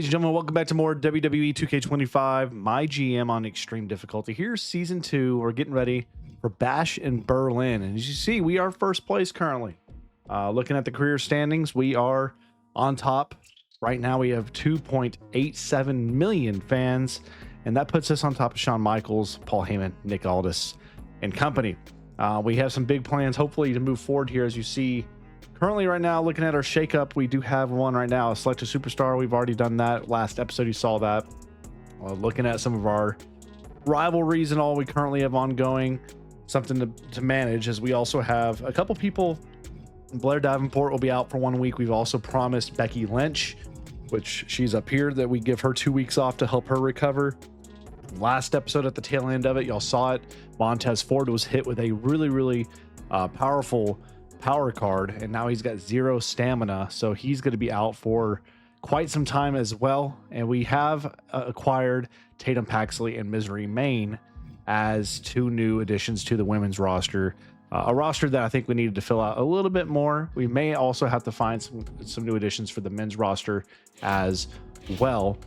ladies and gentlemen, welcome back to more WWE 2K25 MyGM on extreme difficulty. Here's season 2. We're getting ready for Bash in Berlin, and as you see, we are first place currently. Looking at the career standings, we are on top. Right now, we have 2.87 million fans, and that puts us on top of Shawn Michaels, Paul Heyman, Nick Aldis, and company. We have some big plans, hopefully, to move forward here. As you see, currently right now, looking at our shakeup, we do have one right now, select a superstar. We've already done that. Last episode, you saw that. Looking at some of our rivalries and all we currently have ongoing, something to manage, as we also have a couple people. Blair Davenport will be out for 1 week. We've also promised Becky Lynch, which she's up here, that we give her 2 weeks off to help her recover. Last episode, at the tail end of it, y'all saw it. Montez Ford was hit with a really powerful power card, and now he's got 0 stamina, so he's going to be out for quite some time as well. And we have acquired Tatum Paxley and Misery Main as 2 new additions to the women's roster, a roster that I think we needed to fill out a little bit more. We may also have to find some new additions for the men's roster as well.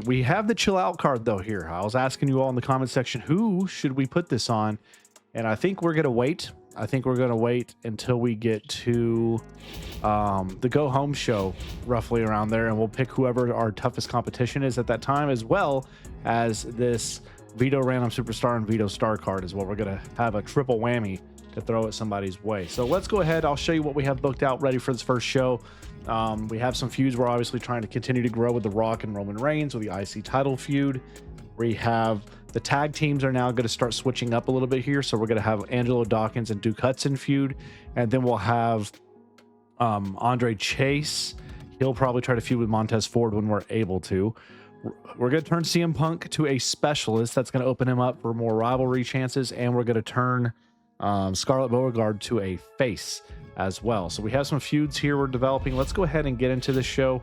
We have the chill out card though here. I was asking you all in the comment section, who should we put this on? And I think we're going to wait. I think we're going to wait until we get to the go home show, roughly around there, and we'll pick whoever our toughest competition is at that time, as well as this Vito Random Superstar and Vito Star card as well. We're going to have a triple whammy to throw at somebody's way. So let's go ahead. I'll show you what we have booked out ready for this first show. We have some feuds. We're obviously trying to continue to grow with The Rock and Roman Reigns with the IC title feud. We have the tag teams are now going to start switching up a little bit here. So we're going to have Angelo Dawkins and Duke Hudson feud. And then we'll have Andre Chase. He'll probably try to feud with Montez Ford when we're able to. We're going to turn CM Punk to a specialist. That's going to open him up for more rivalry chances. And we're going to turn Scarlett Beauregard to a face as well. So we have some feuds here we're developing. Let's go ahead and get into the show.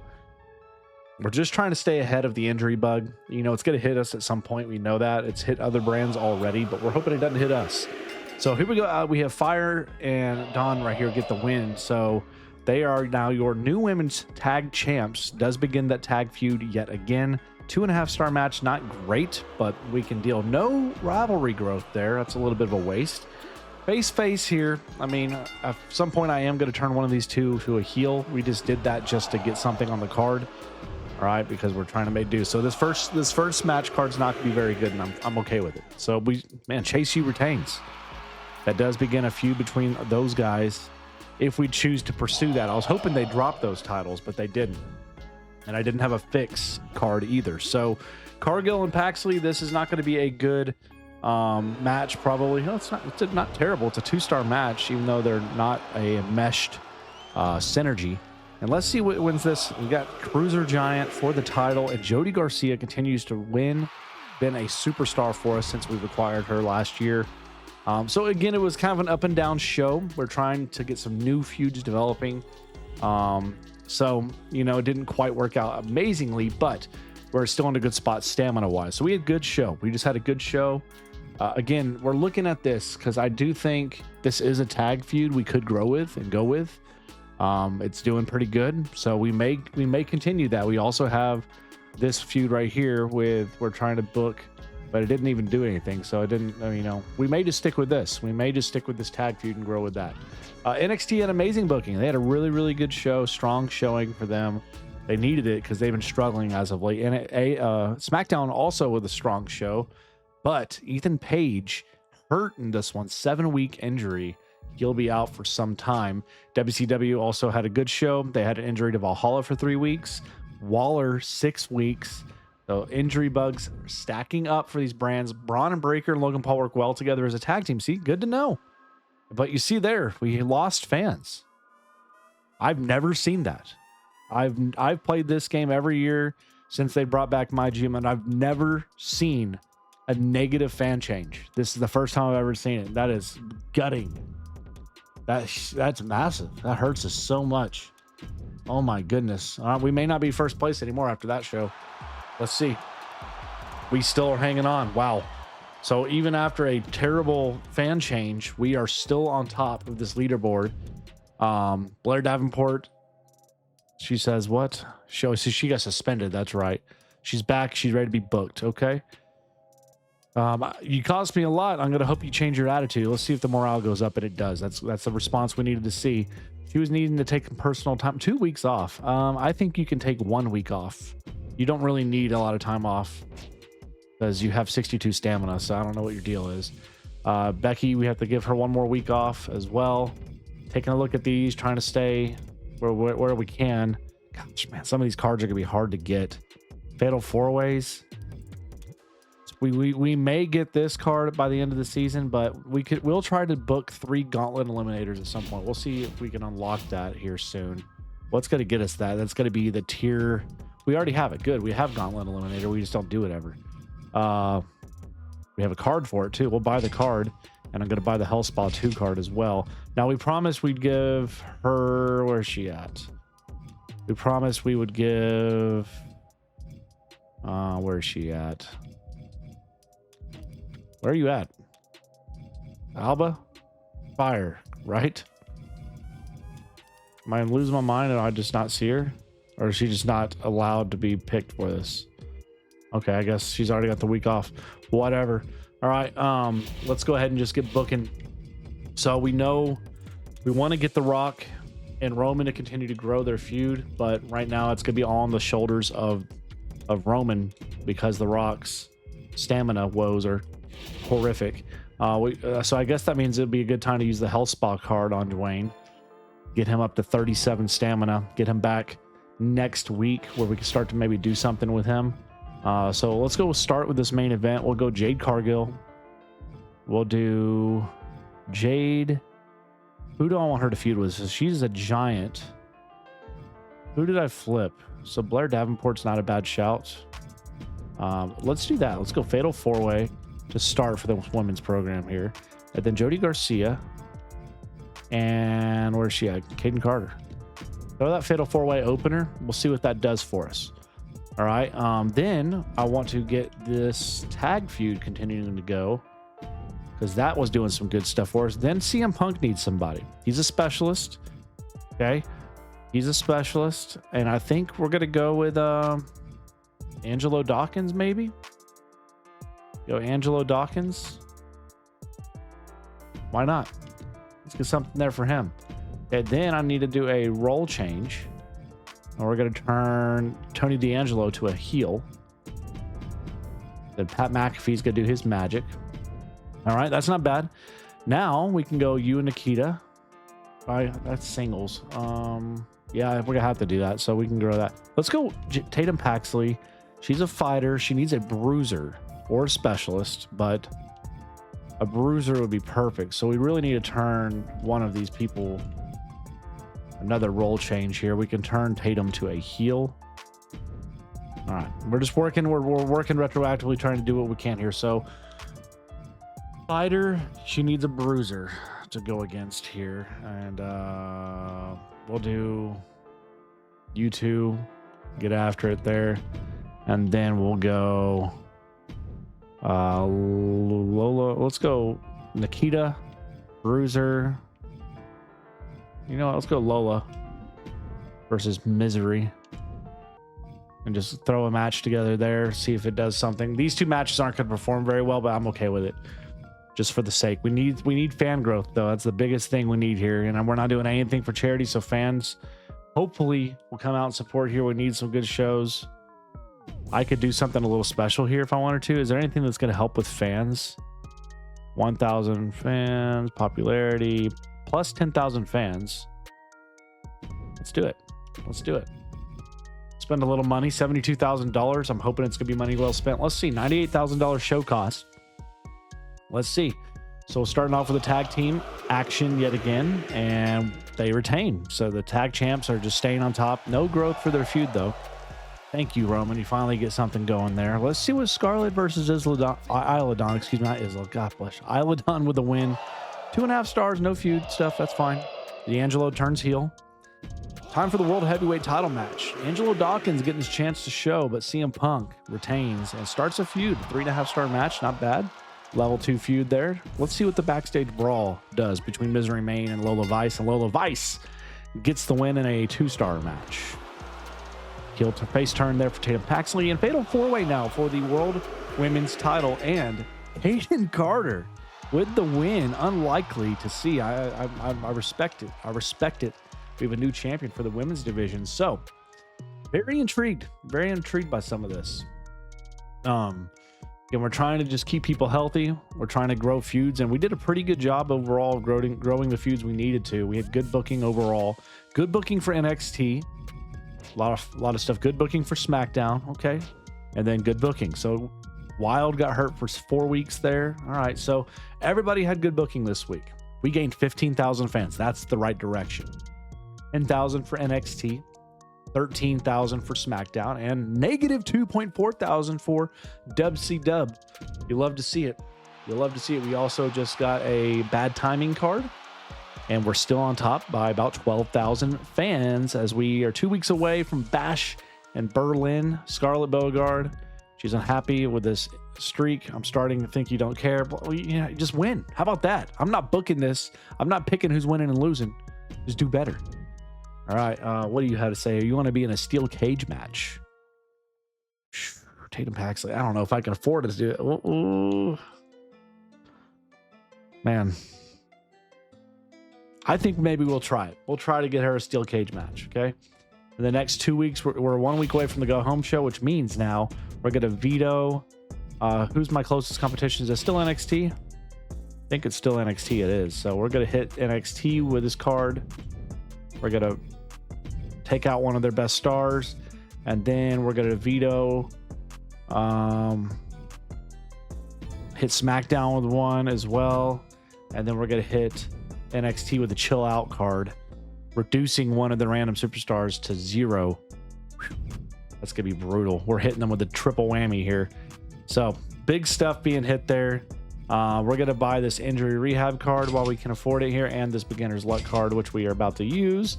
We're just trying to stay ahead of the injury bug. You know, it's going to hit us at some point. We know that. It's hit other brands already, but we're hoping it doesn't hit us. So here we go. We have Fire and Dawn right here get the win. So they are now your new women's tag champs. Does begin that tag feud yet again. 2.5-star match. Not great, but we can deal. No rivalry growth there. That's a little bit of a waste. Face here. I mean, at some point I am going to turn one of these two to a heel. We just did that just to get something on the card. All right, because we're trying to make do. So this first match card's not going to be very good, and I'm okay with it. So Chase U retains. That does begin a feud between those guys if we choose to pursue that. I was hoping they dropped those titles, but they didn't. And I didn't have a fix card either. So Cargill and Paxley, this is not going to be a good match probably. No, it's not terrible. It's a 2-star match, even though they're not a meshed synergy. And let's see what wins this. We got Cruiser Giant for the title, and Jody Garcia continues to win. Been a superstar for us since we acquired her last year. So again, it was kind of an up and down show. We're trying to get some new feuds developing. So, you know, it didn't quite work out amazingly, but we're still in a good spot stamina wise. So we had a good show. We just had a good show. Again, we're looking at this because I do think this is a tag feud we could grow with and go with. It's doing pretty good, so we may continue that. We also have this feud right here with we're trying to book, but it didn't even do anything, so it didn't. You know, we may just stick with this. We may just stick with this tag feud and grow with that. NXT had amazing booking. They had a really good show, strong showing for them. They needed it because they've been struggling as of late. And SmackDown also with a strong show, but Ethan Page hurt in this one, 7-week injury. He'll be out for some time. WCW also had a good show. They had an injury to Valhalla for 3 weeks. Waller, 6 weeks. So injury bugs are stacking up for these brands. Braun and Breaker and Logan Paul work well together as a tag team. See, good to know. But you see there, we lost fans. I've never seen that. I've played this game every year since they brought back MyGM, and I've never seen a negative fan change. This is the first time I've ever seen it. That is gutting. That's massive. That hurts us so much. Oh my goodness. We may not be first place anymore after that show. Let's see. We still are hanging on. Wow. So even after a terrible fan change, we are still on top of this leaderboard. Blair Davenport She says what? She got suspended. That's right. She's back. She's ready to be booked. Okay. You cost me a lot. I'm gonna hope you change your attitude. Let's see if the morale goes up, and it does. That's the response we needed to see. She was needing to take personal time. 2 weeks off. I think you can take 1 week off. You don't really need a lot of time off because you have 62 stamina. So I don't know what your deal is. Becky, we have to give her 1 more week off as well. Taking a look at these, trying to stay where we can. Gosh, man, some of these cards are gonna be hard to get. Fatal 4-ways. We may get this card by the end of the season, but we'll try to book 3 gauntlet eliminators at some point. We'll see if we can unlock that here soon. What's going to get us that? That's going to be the tier. We already have it. Good. We have gauntlet eliminator. We just don't do it ever. We have a card for it too. We'll buy the card, and I'm going to buy the Hell Spa 2 card as well. Now we promised we'd give her. Where's she at? We promised we would give. Where's she at? Where are you at? Alba? Fire, right? Am I losing my mind and I just not see her? Or is she just not allowed to be picked for this? Okay, I guess she's already got the week off. Whatever. All right, let's go ahead and just get booking. So we know we want to get The Rock and Roman to continue to grow their feud, but right now it's going to be all on the shoulders of Roman because The Rock's stamina woes are horrific. So I guess that means it'd be a good time to use the Health Spa card on Dwayne. Get him up to 37 stamina. Get him back next week where we can start to maybe do something with him. So let's go start with this main event. We'll go Jade Cargill. We'll do Jade. Who do I want her to feud with? So she's a giant. Who did I flip? So Blair Davenport's not a bad shout. Let's do that. Let's go Fatal 4-way to start for the women's program here. And then Jody Garcia. And where's she at? Caden Carter. Throw that Fatal 4-way opener. We'll see what that does for us. All right. Then I want to get this tag feud continuing to go because that was doing some good stuff for us. Then CM Punk needs somebody. He's a specialist. Okay. He's a specialist. And I think we're going to go with Angelo Dawkins, maybe. Go Angelo Dawkins. Why not? Let's get something there for him. And then I need to do a role change. And we're going to turn Tony D'Angelo to a heel. Then Pat McAfee's going to do his magic. All right, that's not bad. Now we can go you and Nikita. That's singles. Yeah, we're going to have to do that, so we can grow that. Let's go Tatum Paxley. She's a fighter. She needs a bruiser or a specialist, but a bruiser would be perfect. So we really need to turn one of these people. Another role change here. We can turn Tatum to a heel. All right, we're just working. We're working retroactively, trying to do what we can here. So fighter, she needs a bruiser to go against here, and we'll do you two. Get after it there, and then we'll go. Lola, let's go Nikita, Bruiser. You know what? Let's go Lola versus Misery. And just throw a match together there, see if it does something. These two matches aren't going to perform very well, but I'm okay with it. Just for the sake. We need fan growth, though. That's the biggest thing we need here. And we're not doing anything for charity, so fans hopefully will come out and support here. We need some good shows. I could do something a little special here if I wanted to. Is there anything that's going to help with fans? 1,000 fans, popularity, plus 10,000 fans. Let's do it. Let's do it. Spend a little money, $72,000. I'm hoping it's going to be money well spent. Let's see, $98,000 show cost. Let's see. So starting off with a tag team action yet again, and they retain. So the tag champs are just staying on top. No growth for their feud, though. Thank you, Roman. You finally get something going there. Let's see what Scarlett versus Isladon, excuse me, not Isla. God bless. Isladon with a win. 2.5 stars, no feud stuff. That's fine. D'Angelo turns heel. Time for the World Heavyweight title match. Angelo Dawkins getting his chance to show, but CM Punk retains and starts a feud. 3.5 star match, not bad. Level 2 feud there. Let's see what the backstage brawl does between Misery Main and Lola Vice. And Lola Vice gets the win in a 2-star match. Heel to face turn there for Tatum Paxley, and fatal four-way now for the World Women's title, and Hayden Carter with the win. Unlikely to see. I respect it. I respect it. We have a new champion for the women's division. So very intrigued by some of this. And we're trying to just keep people healthy. We're trying to grow feuds, and we did a pretty good job overall of growing the feuds we needed to. We had good booking overall, good booking for NXT, a lot of stuff, good booking for SmackDown, okay, and then good booking. So Wild got hurt for 4 weeks there. All right, so everybody had good booking this week. We gained 15,000 fans. That's the right direction. 10,000 for NXT. 13,000 for SmackDown, and negative 2.4 thousand for WCW. You love to see it. You love to see it. We also just got a bad timing card, and we're still on top by about 12,000 fans as we are 2 weeks away from Bash in Berlin. Scarlett Beauregard, she's unhappy with this streak. I'm starting to think you don't care. But, yeah, just win. How about that? I'm not booking this. I'm not picking who's winning and losing. Just do better. All right, what do you have to say? You want to be in a steel cage match? Tatum Paxley. I don't know if I can afford to do it. Ooh. Man. I think maybe we'll try it. We'll try to get her a steel cage match, okay? In the next 2 weeks, we're 1 week away from the Go Home show, which means now we're going to veto. Who's my closest competition? Is it still NXT? I think it's still NXT. It is. So we're going to hit NXT with this card. We're going to take out one of their best stars, and then we're going to veto, hit SmackDown with one as well, and then we're going to hit NXT with a chill out card, reducing one of the random superstars to 0. Whew. That's going to be brutal. We're hitting them with a triple whammy here. So big stuff being hit there. We're going to buy this injury rehab card while we can afford it here, and this beginner's luck card, which we are about to use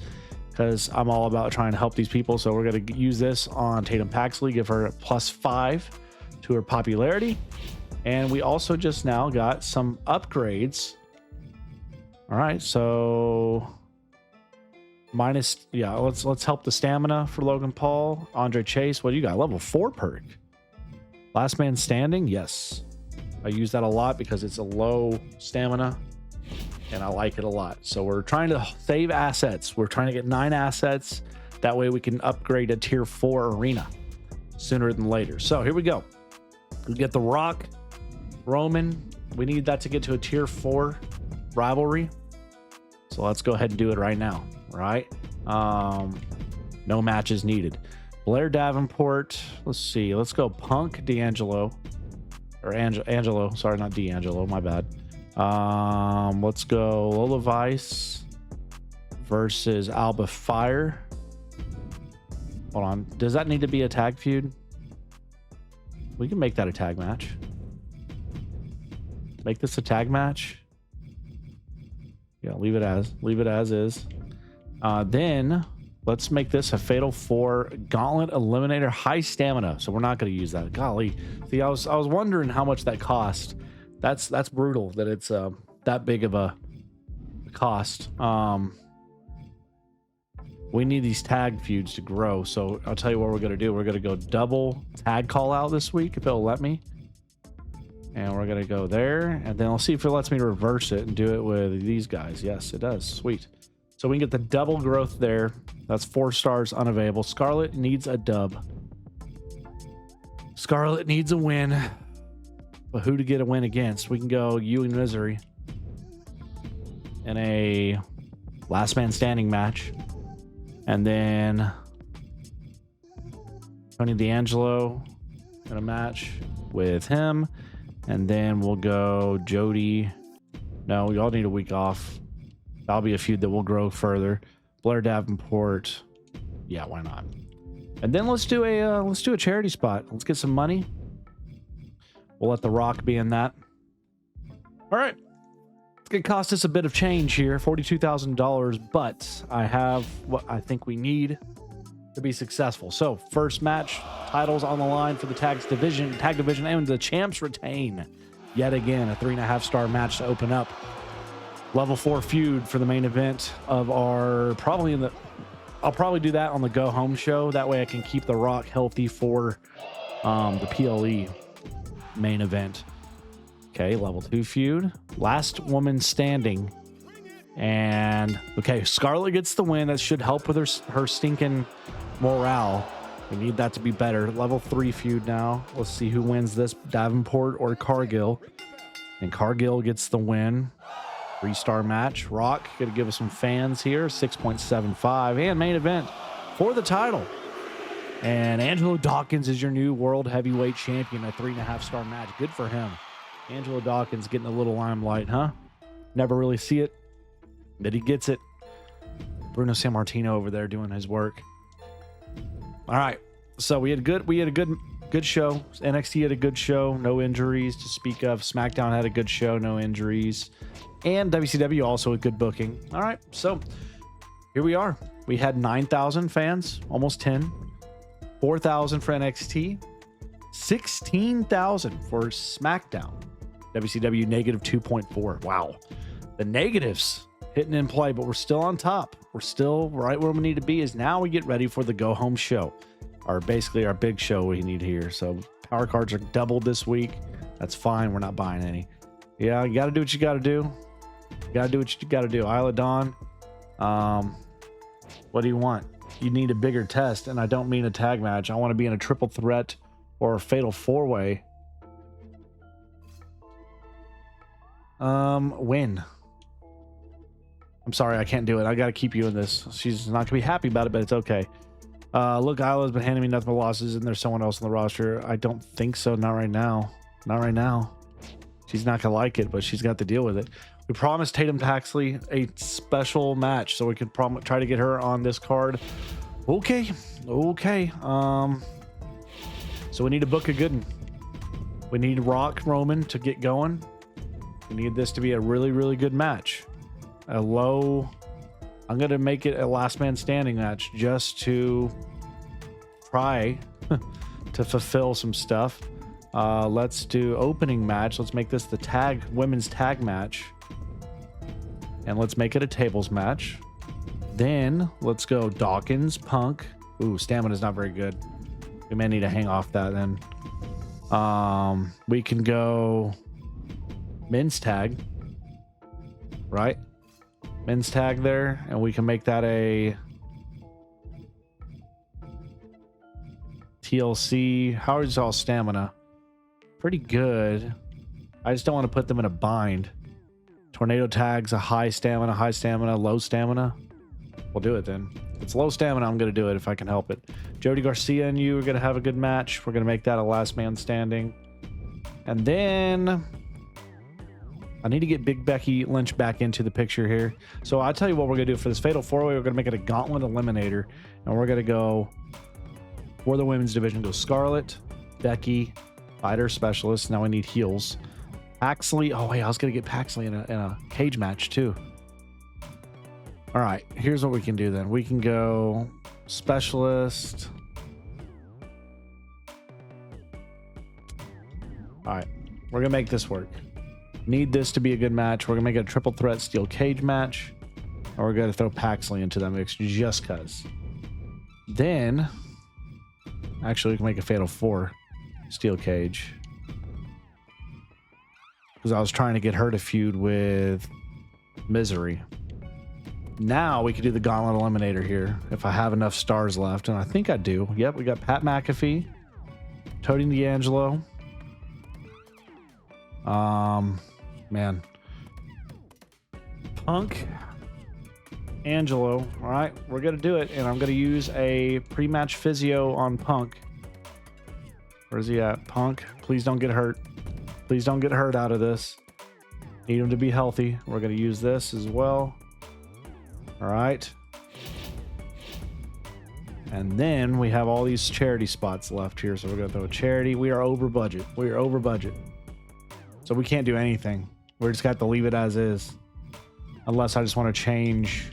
because I'm all about trying to help these people. So we're going to use this on Tatum Paxley, give her a +5 to her popularity. And we also just now got some upgrades. All right, so let's help the stamina for Logan Paul. Andre Chase, what do you got? Level 4 perk. Last man standing, yes. I use that a lot because it's a low stamina and I like it a lot. So we're trying to save assets. We're trying to get 9 assets. That way we can upgrade a tier 4 arena sooner than later. So here we go. We get the Rock, Roman. We need that to get to a tier 4 rivalry. So let's go ahead and do it right now. Right? No matches needed. Blair Davenport. Let's see. Let's go Punk D'Angelo. Or Angelo, sorry, not D'Angelo, my bad. Let's go Lola Vice versus Alba Fire. Hold on, does that need to be a tag feud? We can make that a tag match. Make this a tag match. Yeah, leave it as is. Then let's make this a Fatal 4 Gauntlet Eliminator High Stamina. So we're not going to use that. Golly. See, I was wondering how much that cost. That's brutal that it's that big of a cost. We need these tag feuds to grow. So I'll tell you what we're going to do. We're going to go double tag call out this week if it'll let me. And we're going to go there. And then I'll see if it lets me reverse it and do it with these guys. Yes, it does. Sweet. So we can get the double growth there. That's 4 stars unavailable. Scarlett needs a dub. Scarlett needs a win. But who to get a win against? We can go you and Misery in a last man standing match. And then Tony D'Angelo in a match with him. And then we'll go Jody. No, we all need a week off. That'll be a feud that will grow further. Blair Davenport. Yeah, why not? And then let's do a charity spot. Let's get some money. We'll let The Rock be in that. All right. It's going to cost us a bit of change here, $42,000, but I have what I think we need to be successful. So, first match, titles on the line for the tag division, and the champs retain. Yet again, a 3.5-star match to open up. Level 4 feud for the main event of our, probably in the I'll probably do that on the go home show. That way I can keep The Rock healthy for the PLE main event. Okay, level 2 feud. Last woman standing. And okay, Scarlett gets the win. That should help with her stinking morale. We need that to be better. Level 3 feud now. Let's see who wins this, Davenport or Cargill. And Cargill gets the win. 3-star match. Rock gonna give us some fans here. 6.75. And main event for the title. And Angelo Dawkins is your new world heavyweight champion. A 3.5-star match. Good for him. Angelo Dawkins getting a little limelight, huh? Never really see it, but he gets it. Bruno Sammartino over there doing his work. All right, so we had a good show. NXT had a good show, no injuries to speak of. SmackDown had a good show, no injuries, and WCW also a good booking. All right, so here we are. We had 9,000 fans, almost 10, 4,000 for NXT, 16,000 for SmackDown. WCW negative 2.4. Wow, the negatives hitting in play, but we're still on top. We're still right where we need to be. Is now we get ready for the go home show, basically our big show we need here. So power cards are doubled this week. That's fine. We're not buying any. Yeah, you got to do what you got to do. You got to do what you got to do. Isla Dawn. What do you want? You need a bigger test, and I don't mean a tag match. I want to be in a triple threat or a fatal 4-way. Win. I'm sorry, I can't do it. I got to keep you in this. She's not gonna be happy about it, but it's okay. Look, Isla's been handing me nothing but losses, and there's someone else on the roster. I don't think so. Not right now. Not right now. She's not gonna like it, but she's got to deal with it. We promised Tatum Paxley a special match, so we could try to get her on this card. Okay. So we need to book a good one. We need Rock Roman to get going. We need this to be a really, really good match. I'm going to make it a last man standing match just to try to fulfill some stuff. Let's do opening match. Let's make this the women's tag match. And let's make it a tables match. Then let's go Dawkins, Punk. Ooh, stamina's not very good. We may need to hang off that then. We can go men's tag, right? Men's tag there, and we can make that a TLC. How is all stamina? Pretty good. I just don't want to put them in a bind. Tornado tags, a high stamina, low stamina. We'll do it then. If it's low stamina, I'm going to do it if I can help it. Jody Garcia and you are going to have a good match. We're going to make that a last man standing. And then I need to get Big Becky Lynch back into the picture here. So I'll tell you what we're going to do for this Fatal 4-Way. We're going to make it a Gauntlet Eliminator. And we're going to go for the women's division. Go Scarlett, Becky, Fighter Specialist. Now we need heels. Paxley. Oh, wait, I was going to get Paxley in a cage match too. All right, here's what we can do then. We can go Specialist. All right, we're going to make this work. Need this to be a good match. We're going to make it a triple threat steel cage match. And we're going to throw Paxley into that mix just because. Then, actually, we can make a Fatal 4 steel cage. Because I was trying to get her to feud with Misery. Now we could do the Gauntlet Eliminator here if I have enough stars left, and I think I do. Yep, we got Pat McAfee, Tony D'Angelo. Man. Punk, Angelo. All right, we're going to do it, and I'm going to use a pre-match physio on Punk. Where's he at? Punk, please don't get hurt. Please don't get hurt out of this. Need him to be healthy. We're going to use this as well. All right. And then we have all these charity spots left here. So we're going to throw a charity. We are over budget. We are over budget. So we can't do anything. We're just got to leave it as is. Unless I just want to change.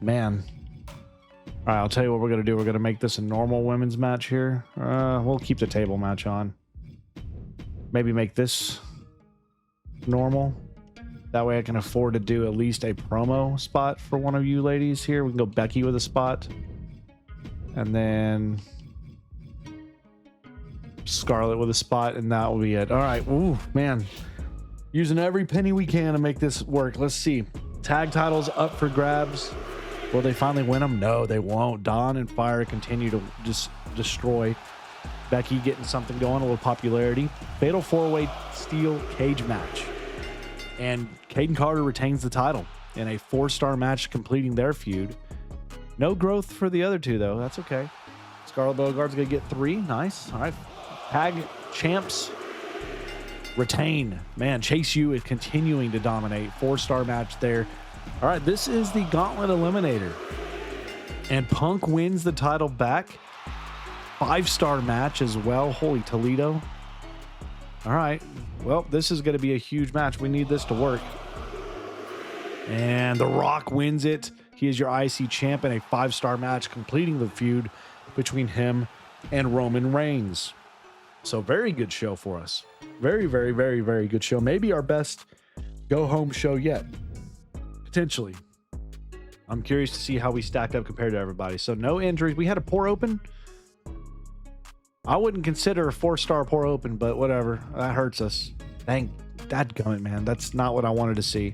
Man. All right, I'll tell you what we're going to do. We're going to make this a normal women's match here. We'll keep the table match on. Maybe make this normal. That way I can afford to do at least a promo spot for one of you ladies here. We can go Becky with a spot. And then Scarlett with a spot, and that will be it. All right. Ooh, man. Using every penny we can to make this work. Let's see. Tag titles up for grabs. Will they finally win them? No, they won't. Dawn and Fire continue to just destroy. Becky getting something going, a little popularity. Fatal 4-way steel cage match. And Caden Carter retains the title in a 4-star match, completing their feud. No growth for the other two, though. That's okay. Scarlett Beauregard's going to get 3. Nice. All right. Tag champs retain. Man, Chase U is continuing to dominate. 4-star match there. All right. This is the Gauntlet Eliminator. And Punk wins the title back. 5-star match as well. Holy Toledo. All right. Well, this is going to be a huge match. We need this to work. And The Rock wins it. He is your IC champ in a 5-star match, completing the feud between him and Roman Reigns. So very good show for us. Very, very, very, very good show. Maybe our best go-home show yet. Potentially. I'm curious to see how we stack up compared to everybody. So no injuries. We had a poor open. I wouldn't consider a 4-star poor open, but whatever. That hurts us. Dang, dadgummit, man. That's not what I wanted to see.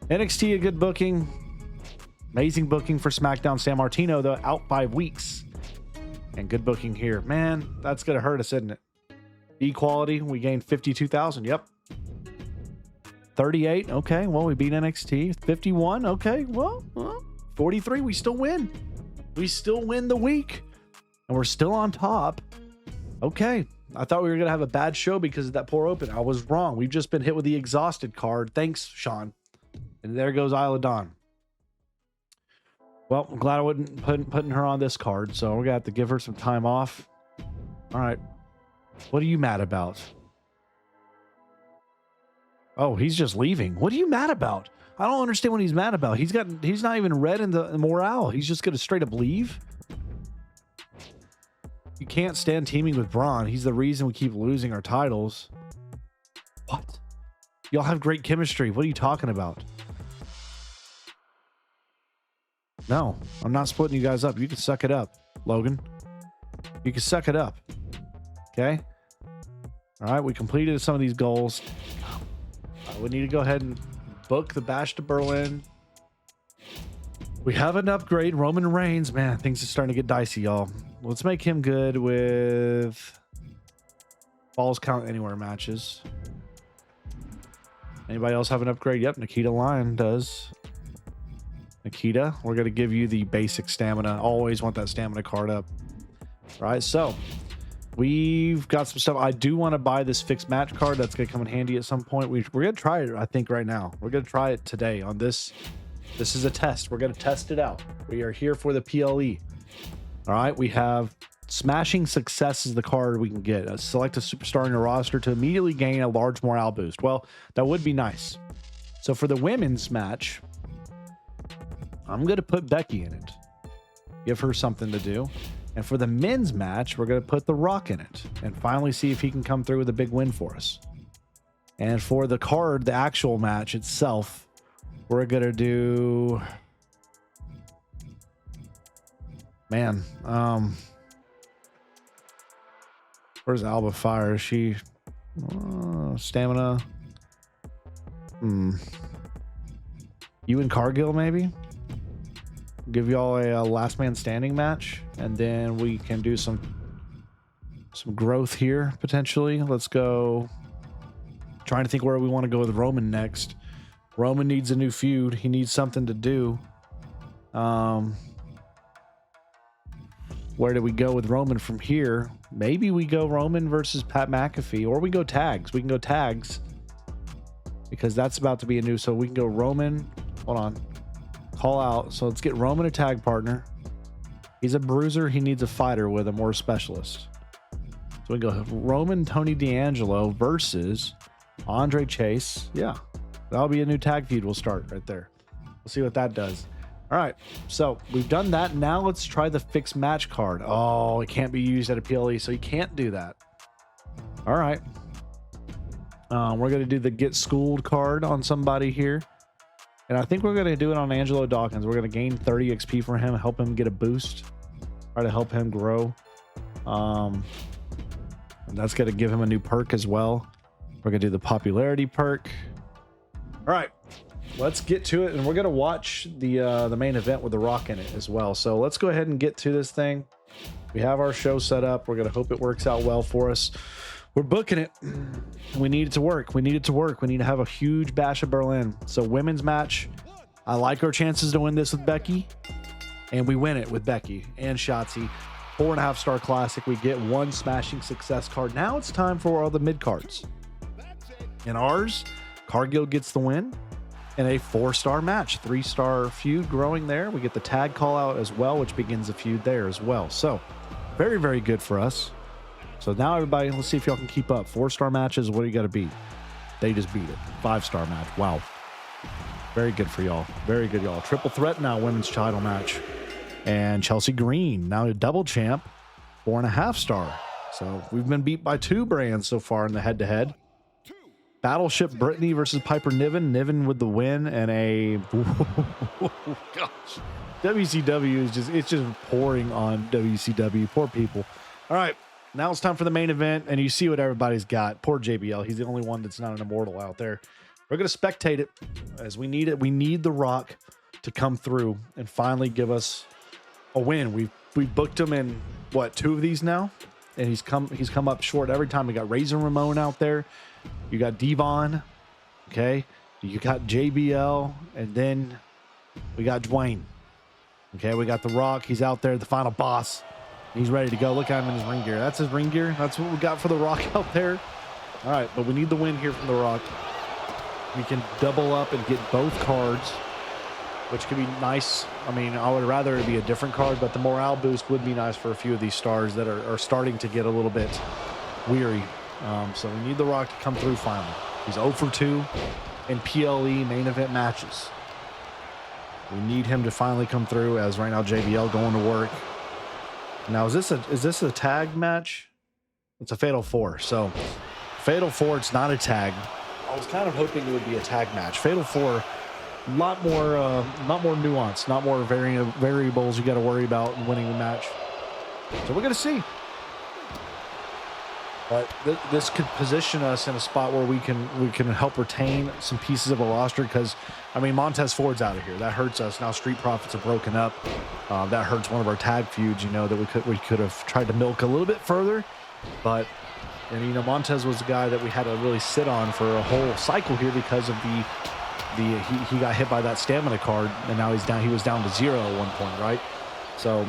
NXT, a good booking. Amazing booking for SmackDown. San Martino, though, out 5 weeks. And good booking here. Man, that's going to hurt us, isn't it? Equality, we gained 52,000. Yep. 38. Okay, well, we beat NXT. 51. Okay, well, 43. We still win. We still win the week. And we're still on top. Okay, I thought we were going to have a bad show because of that poor open. I was wrong. We've just been hit with the exhausted card. Thanks, Sean. And there goes Isla Dawn. Well, I'm glad I wasn't putting her on this card, so we're going to have to give her some time off. All right. What are you mad about? Oh, he's just leaving. What are you mad about? I don't understand what he's mad about. He's not even red in the morale. He's just going to straight up leave. You can't stand teaming with Braun. He's the reason we keep losing our titles. What? Y'all have great chemistry. What are you talking about? No, I'm not splitting you guys up. You can suck it up, Logan. You can suck it up. Okay? All right, we completed some of these goals. We need to go ahead and book the Bash to Berlin. We have an upgrade. Roman Reigns. Man, things are starting to get dicey, y'all. Let's make him good with Falls Count Anywhere matches. Anybody else have an upgrade? Yep, Nikita Lyon does. Nikita, we're going to give you the basic stamina. Always want that stamina card up. All right, so we've got some stuff. I do want to buy this fixed match card. That's going to come in handy at some point. We're going to try it, I think, right now. We're going to try it today on this. This is a test. We're going to test it out. We are here for the PLE. All right, we have Smashing Success is the card we can get. Select a superstar in your roster to immediately gain a large morale boost. Well, that would be nice. So for the women's match, I'm going to put Becky in it. Give her something to do. And for the men's match, we're going to put The Rock in it. And finally see if he can come through with a big win for us. And for the card, the actual match itself, we're going to do... Man, where's Alba Fire? Is she stamina? You and Cargill, maybe? Give y'all a last man standing match, and then we can do some growth here potentially. Let's go. Trying to think where we want to go with Roman next. Roman needs a new feud. He needs something to do. Where do we go with Roman from here? Maybe we go Roman versus Pat McAfee, or we go tags. We can go tags because that's about to be a new. So we can go Roman. Hold on. Call out. So let's get Roman a tag partner. He's a bruiser. He needs a fighter with him or a specialist. So we go Roman Tony D'Angelo versus Andre Chase. Yeah, that'll be a new tag feud. We'll start right there. We'll see what that does. All right, so we've done that. Now let's try the fixed match card. Oh, it can't be used at a PLE, so you can't do that. All right. We're going to do the get schooled card on somebody here. And I think we're going to do it on Angelo Dawkins. We're going to gain 30 XP for him, help him get a boost, try to help him grow. And that's going to give him a new perk as well. We're going to do the popularity perk. All right, let's get to it. And we're going to watch the main event with The Rock in it as well. So let's go ahead and get to this thing. We have our show set up. We're going to hope it works out well for us. We're booking it. We need it to work. We need it to work. We need to have a huge Bash of Berlin. So women's match. I like our chances to win this with Becky. And we win it with Becky and Shotzi. 4.5-star classic. We get 1 smashing success card. Now it's time for all the mid cards. In ours, Cargill gets the win in a 4-star match. 3-star feud growing there. We get the tag call out as well, which begins a feud there as well. So very, very good for us. So now everybody, let's see if y'all can keep up. 4-star matches, what do you got to beat? They just beat it. 5-star match. Wow. Very good for y'all. Very good, y'all. Triple threat now, women's title match. And Chelsea Green, now a double champ, 4.5-star. So we've been beat by 2 brands so far in the head-to-head. Battleship Brittany versus Piper Niven. Niven with the win and a... gosh. WCW is just pouring on WCW. Poor people. All right. Now it's time for the main event, and you see what everybody's got. Poor JBL. He's the only one that's not an immortal out there. We're going to spectate it as we need it. We need The Rock to come through and finally give us a win. We've booked him in, what, 2 of these now? And he's come up short every time. We got Razor Ramon out there. You got Devon. Okay. You got JBL. And then we got Dwayne. Okay. We got The Rock. He's out there, the final boss. He's ready to go. Look at him in his ring gear. That's his ring gear. That's what we got for The Rock out there. All right, but we need the win here from The Rock. We can double up and get both cards, which could be nice. I mean, I would rather it be a different card, but the morale boost would be nice for a few of these stars that are starting to get a little bit weary. So we need The Rock to come through finally. He's 0 for 2 in PLE main event matches. We need him to finally come through, as right now JBL going to work. Now, is this a tag match? It's a Fatal 4. So, Fatal 4, it's not a tag. I was kind of hoping it would be a tag match. Fatal 4, a lot more nuance, not more variables you got to worry about in winning the match. So we're gonna see. But this could position us in a spot where we can help retain some pieces of a roster, because I mean, Montez Ford's out of here. That hurts us. Now Street Profits are broken up. That hurts one of our tag feuds, you know, that we could have tried to milk a little bit further. But, and you know, Montez was the guy that we had to really sit on for a whole cycle here because of he got hit by that stamina card, and now he was down to 0 at one point, right? So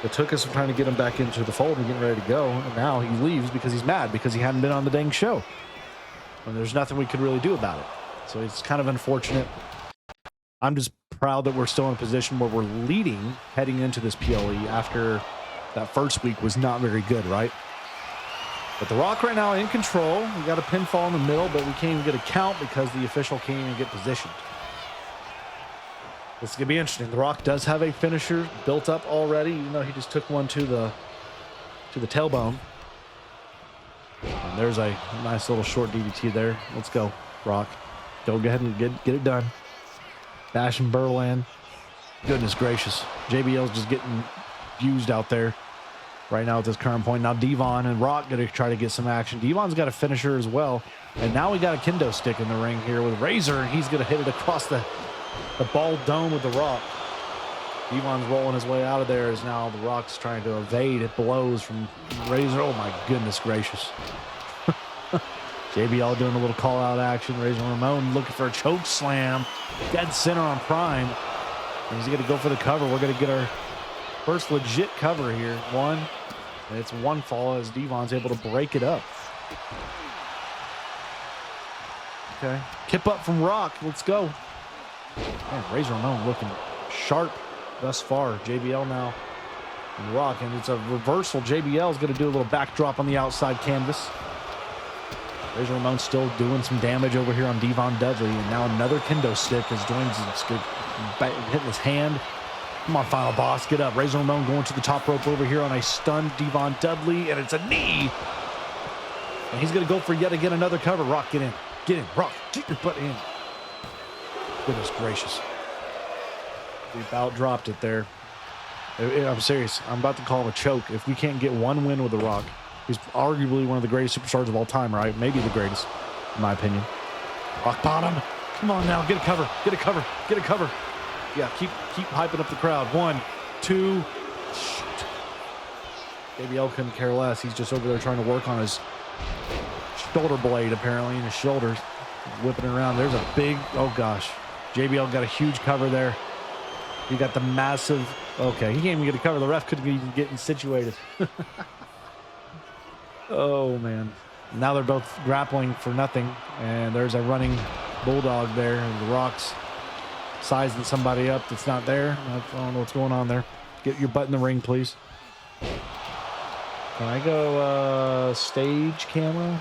it took us some time to get him back into the fold and getting ready to go. And now he leaves because he's mad because he hadn't been on the dang show. And there's nothing we could really do about it. So it's kind of unfortunate. I'm just proud that we're still in a position where we're leading heading into this PLE after that first week was not very good, right? But The Rock right now in control. We got a pinfall in the middle, but we can't even get a count because the official can't even get positioned. This is going to be interesting. The Rock does have a finisher built up already, even though he just took one to the tailbone. And there's a nice little short DDT there. Let's go, Rock. Go ahead and get it done. Bash in Berlin. Goodness gracious. JBL's just getting used out there right now at this current point. Now Devon and Rock going to try to get some action. Devon's got a finisher as well. And now we got a kendo stick in the ring here with Razor, and he's going to hit it across the bald dome with The Rock. Devon's rolling his way out of there as now The Rock's trying to evade blows from Razor. Oh my goodness gracious. JBL doing a little call out action. Razor Ramon looking for a choke slam. Dead center on Prime. And he's going to go for the cover. We're going to get our first legit cover here. One. And it's one fall as Devon's able to break it up. Okay. Kip up from Rock. Let's go. Man, Razor Ramon looking sharp thus far. JBL now and Rock. And it's a reversal. JBL is going to do a little backdrop on the outside canvas. Razor Ramon still doing some damage over here on Devon Dudley. And now another kendo stick as Dwayne's hitting his hand. Come on, Final Boss, get up. Razor Ramon going to the top rope over here on a stunned Devon Dudley, and it's a knee. And he's going to go for yet again another cover. Rock, get in. Get in. Rock, get your butt in. Goodness gracious. We about dropped it there. I'm serious. I'm about to call him a choke. If we can't get one win with The Rock, he's arguably one of the greatest superstars of all time, right? Maybe the greatest, in my opinion. Rock bottom. Come on now. Get a cover. Get a cover. Get a cover. Yeah, keep hyping up the crowd. 1, 2. Shoot. JBL couldn't care less. He's just over there trying to work on his shoulder blade, apparently, in his shoulders. Whipping it around. There's a big, oh gosh. JBL got a huge cover there. He got the massive, okay, he can't even get a cover. The ref couldn't even get situated. Oh, man. Now they're both grappling for nothing. And there's a running bulldog there. And The Rock's sizing somebody up that's not there. I don't know what's going on there. Get your butt in the ring, please. Can I go stage camera?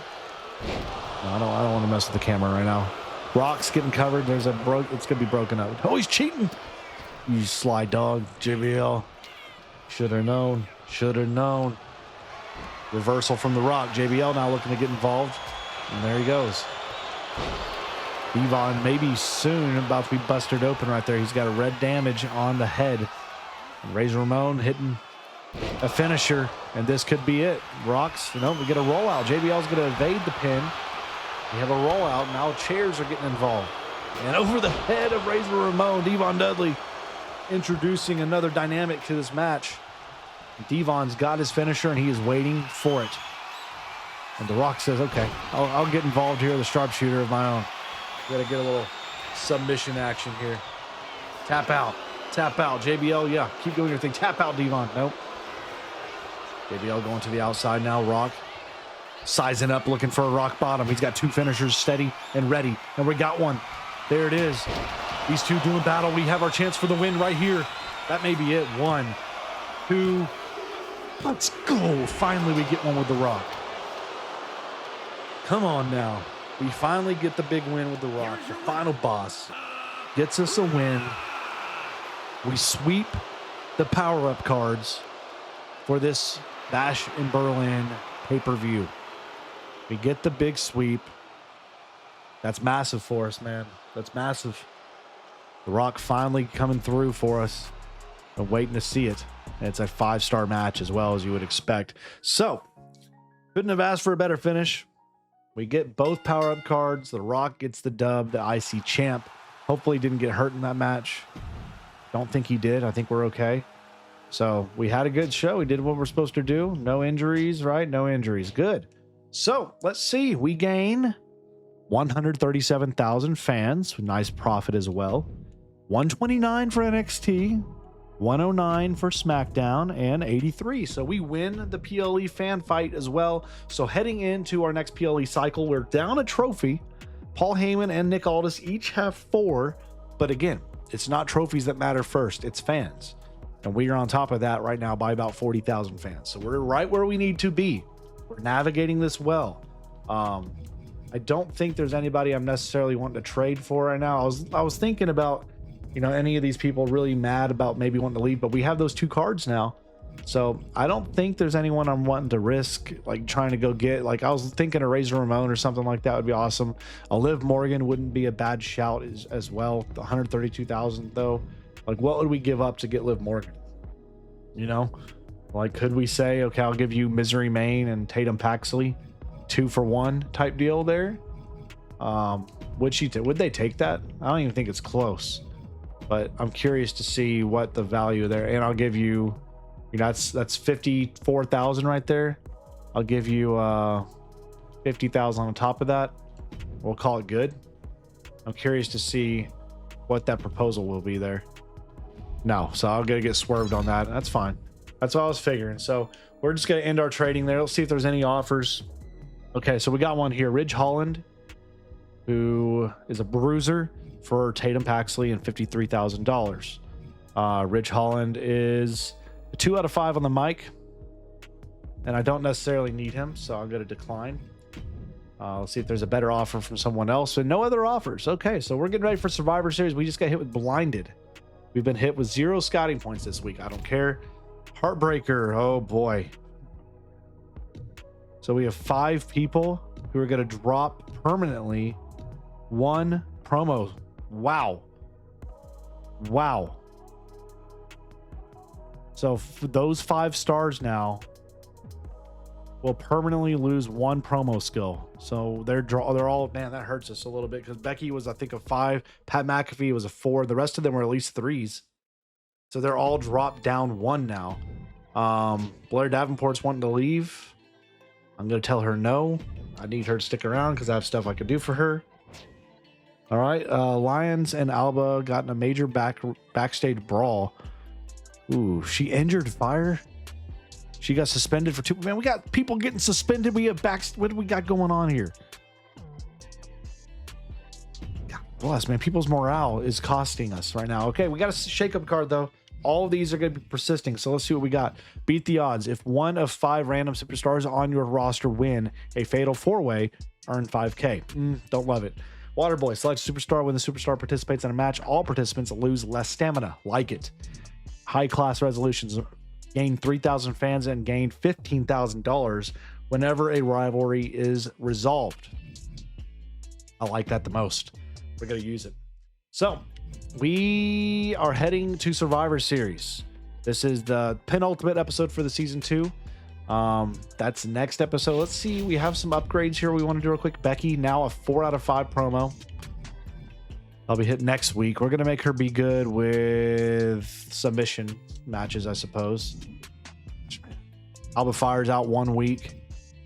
No, I don't want to mess with the camera right now. Rock's getting covered. There's a it's gonna be broken up. Oh, he's cheating. You sly dog, JBL. Should have known. Should have known. Reversal from The Rock. JBL now looking to get involved. And there he goes. Devon maybe soon about to be busted open right there. He's got a red damage on the head. And Razor Ramon hitting a finisher, and this could be it. Rock's, we get a rollout. JBL's going to evade the pin. We have a rollout. Now chairs are getting involved. And over the head of Razor Ramon, Devon Dudley introducing another dynamic to this match. Devon's got his finisher, and he is waiting for it. And The Rock says, okay, I'll get involved here, the sharpshooter of my own. Got to get a little submission action here. Tap out. Tap out. JBL, yeah, keep doing your thing. Tap out, Devon. Nope. JBL going to the outside now. Rock sizing up, looking for a rock bottom. He's got 2 finishers steady and ready. And we got one. There it is. These two doing battle. We have our chance for the win right here. That may be it. 1, 2. Let's go. Finally, we get one with The Rock. Come on now. We finally get the big win with The Rock. The final boss gets us a win. We sweep the power-up cards for this Bash in Berlin pay-per-view. We get the big sweep. That's massive for us, man. That's massive. The Rock finally coming through for us. I'm waiting to see it. And it's a 5-star match as well, as you would expect. So, couldn't have asked for a better finish. We get both power-up cards. The Rock gets the dub, the IC champ. Hopefully didn't get hurt in that match. Don't think he did. I think we're okay. So we had a good show. We did what we're supposed to do. No injuries, right? No injuries. Good. So let's see. We gain 137,000 fans. Nice profit as well. 129 for NXT. 109 for SmackDown, and 83. So we win the PLE fan fight as well. So heading into our next PLE cycle, we're down a trophy. Paul Heyman and Nick Aldis each have 4. But again, it's not trophies that matter first. It's fans. And we are on top of that right now by about 40,000 fans. So we're right where we need to be. We're navigating this well. I don't think there's anybody I'm necessarily wanting to trade for right now. I was thinking about, any of these people really mad about maybe wanting to leave, but we have those 2 cards now. So I don't think there's anyone I'm wanting to risk, like trying to go get. Like I was thinking a Razor Ramon or something like that would be awesome. A Liv Morgan wouldn't be a bad shout as well. 132,000 though. Like what would we give up to get Liv Morgan? Like could we say, okay, I'll give you Misery Main and Tatum Paxley 2 for 1 type deal there? Would they take that? I don't even think it's close. But I'm curious to see what the value there. And I'll give you, that's 54,000 right there. I'll give you 50,000 on top of that. We'll call it good. I'm curious to see what that proposal will be there. No, so I'll get swerved on that. That's fine. That's what I was figuring. So we're just gonna end our trading there. Let's see if there's any offers. Okay, so we got one here. Ridge Holland, who is a bruiser for Tatum Paxley, and $53,000. Ridge Holland is a 2 out of 5 on the mic, and I don't necessarily need him, so I'm going to decline. Let's see if there's a better offer from someone else. And no other offers. Okay, so we're getting ready for Survivor Series. We just got hit with Blinded. We've been hit with 0 scouting points this week. I don't care. Heartbreaker. Oh boy. So we have 5 people who are going to drop permanently 1 promo. Wow. Wow. So those 5 stars now will permanently lose 1 promo skill. So they're all, man, that hurts us a little bit because Becky was, I think, a 5. Pat McAfee was a 4. The rest of them were at least 3s. So they're all dropped down 1 now. Blair Davenport's wanting to leave. I'm going to tell her no. I need her to stick around because I have stuff I could do for her. All right. Lyons and Alba got in a major backstage brawl. Ooh, she injured Fire. She got suspended for 2. Man, we got people getting suspended. We have what do we got going on here? God bless, man. People's morale is costing us right now. Okay, we got a shakeup card, though. All of these are going to be persisting. So let's see what we got. Beat the odds. If 1 of 5 random superstars on your roster win a fatal 4-way, earn 5K. Don't love it. Waterboy, select a superstar. When the superstar participates in a match, all participants lose less stamina. Like it. High class resolutions. Gain 3,000 fans and gain $15,000 whenever a rivalry is resolved. I like that the most. We're going to use it. So we are heading to Survivor Series. This is the penultimate episode for the season 2. That's next episode. Let's see. We have some upgrades here we want to do real quick. Becky, now a 4 out of 5 promo. I'll be hitting next week. We're going to make her be good with submission matches, I suppose. Alba Fire's out 1 week.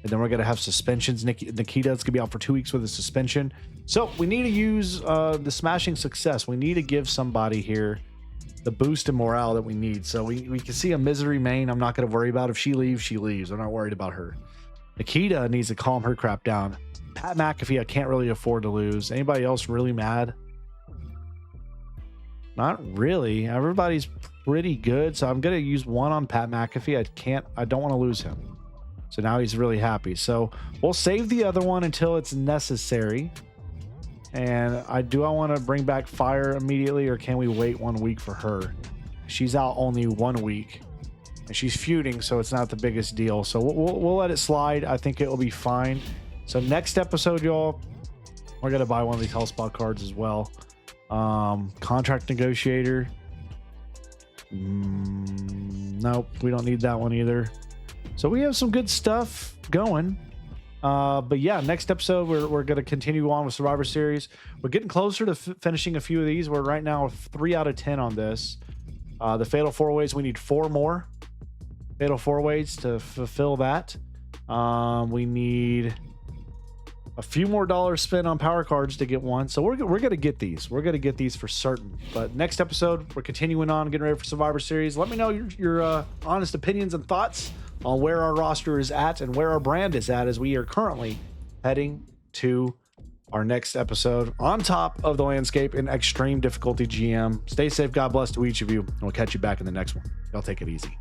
And then we're going to have suspensions. Nikita's going to be out for 2 weeks with a suspension. So we need to use the smashing success. We need to give somebody here the boost in morale that we need. So we can see a Misery main. I'm not going to worry about. If she leaves, she leaves. I'm not worried about her. Nikita needs to calm her crap down. Pat McAfee, I can't really afford to lose. Anybody else really mad? Not really. Everybody's pretty good. So I'm going to use 1 on Pat McAfee. I don't want to lose him. So now he's really happy. So we'll save the other one until it's necessary. And I want to bring back Fire immediately, or can we wait 1 week for her? She's out only 1 week and she's feuding, so it's not the biggest deal. So we'll let it slide. I think it will be fine. So next episode, y'all, we're going to buy one of these Hell Spot cards as well. Contract negotiator. Nope, we don't need that one either. So we have some good stuff going. But yeah, next episode we're going to continue on with Survivor Series. We're getting closer to finishing a few of these. We're right now 3 out of 10 on this. The Fatal 4-Ways, we need 4 more Fatal 4-Ways to fulfill that. We need a few more dollars spent on power cards to get 1. So we're going to get these. We're going to get these for certain. But next episode, we're continuing on, getting ready for Survivor Series. Let me know your honest opinions and thoughts on where our roster is at and where our brand is at as we are currently heading to our next episode on top of the landscape in extreme difficulty GM. Stay safe. God bless to each of you. And we'll catch you back in the next one. Y'all take it easy.